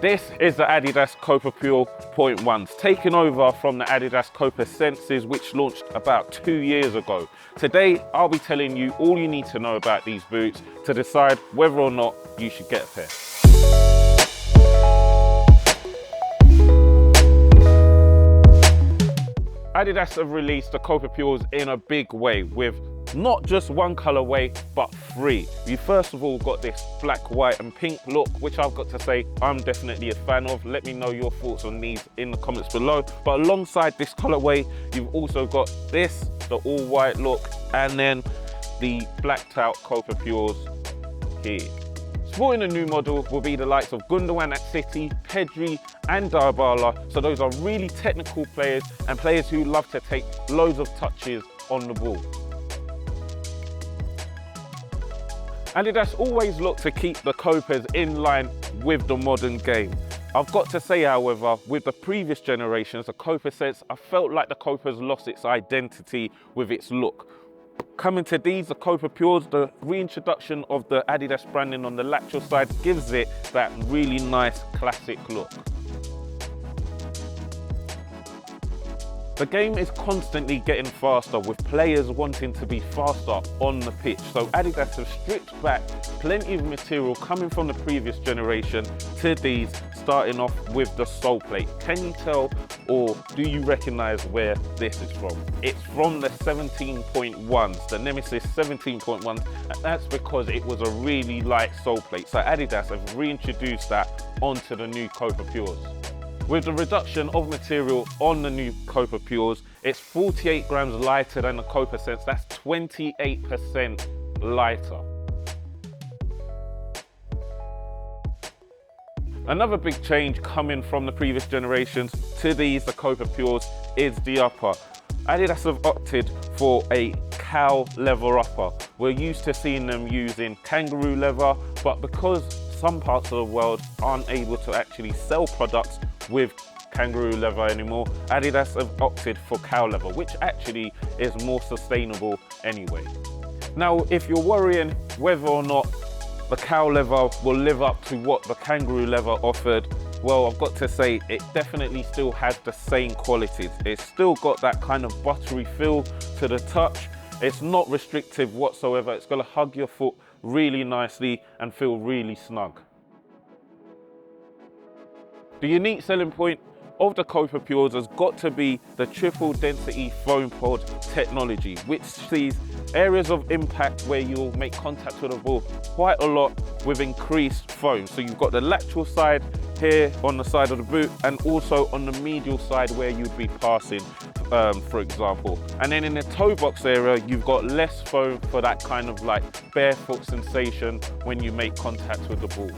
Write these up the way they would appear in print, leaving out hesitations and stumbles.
This is the Adidas Copa Pure .1s, taken over from the Adidas Copa Senses, which launched about 2 years ago. Today, I'll be telling you all you need to know about these boots to decide whether or not you should get a pair. Adidas have released the Copa Pures in a big way with not just one colorway, but 3. We first of all got this black, white and pink look, which I've got to say I'm definitely a fan of. Let me know your thoughts on these in the comments below. But alongside this colorway, you've also got this, the all white look, and then the blacked out Copa Pures here. Sporting a new model will be the likes of Gundogan at City, Pedri and Dybala. So those are really technical players and players who love to take loads of touches on the ball. Adidas always look to keep the Copas in line with the modern game. I've got to say, however, with the previous generations, the Copa sets, I felt like the Copas lost its identity with its look. Coming to these, the Copa Pures, the reintroduction of the Adidas branding on the lateral side gives it that really nice classic look. The game is constantly getting faster with players wanting to be faster on the pitch. So Adidas have stripped back plenty of material coming from the previous generation to these, starting off with the sole plate. Can you tell or do you recognize where this is from? It's from the 17.1s, the Nemesis 17.1s, and that's because it was a really light sole plate. So Adidas have reintroduced that onto the new Copa Pures. With the reduction of material on the new Copa Pures, it's 48 grams lighter than the Copa Sense. That's 28% lighter. Another big change coming from the previous generations to these, the Copa Pures, is the upper. Adidas have opted for a cow leather upper. We're used to seeing them using kangaroo leather, but because some parts of the world aren't able to actually sell products with kangaroo leather anymore, Adidas have opted for cow leather, which actually is more sustainable anyway. Now, if you're worrying whether or not the cow leather will live up to what the kangaroo leather offered, well, I've got to say it definitely still has the same qualities. It's still got that kind of buttery feel to the touch. It's not restrictive whatsoever. It's going to hug your foot really nicely and feel really snug. The unique selling point of the Copa Pures has got to be the triple density foam pod technology, which sees areas of impact where you'll make contact with the ball quite a lot with increased foam. So you've got the lateral side here on the side of the boot and also on the medial side where you'd be passing, for example. And then in the toe box area, you've got less foam for that kind of like barefoot sensation when you make contact with the ball.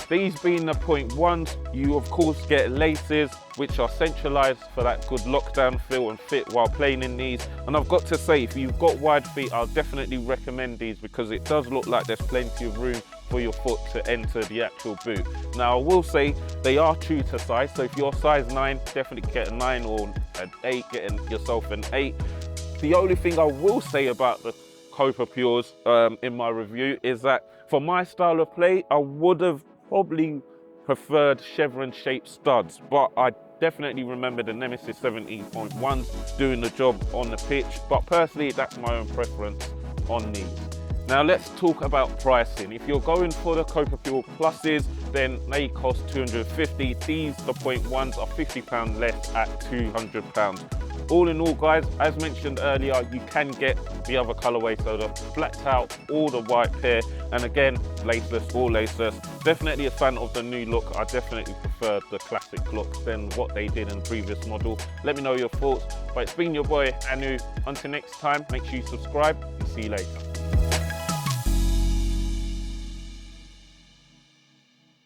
These being the .1s, you of course get laces which are centralized for that good lockdown feel and fit while playing in these. And I've got to say, if you've got wide feet, I'll definitely recommend these because it does look like there's plenty of room for your foot to enter the actual boot. Now I will say they are true to size, so if you're size 9, definitely get a 9 or an 8, getting yourself an 8. The only thing I will say about the Copa Pures in my review is that for my style of play, I would have probably preferred chevron shaped studs, but I definitely remember the Nemesis 17.1s doing the job on the pitch, but personally that's my own preference on these. Now let's talk about pricing. If you're going for the Copa Pure Pluses, then they cost $250. These, the .1s, are £50 less at £200. All in all, guys, as mentioned earlier, you can get the other colorway, so the blacked out or the white pair, and again, laceless or laceless. Definitely a fan of the new look. I definitely prefer the classic look than what they did in the previous model. Let me know your thoughts. But it's been your boy Anu. Until next time, make sure you subscribe and see you later.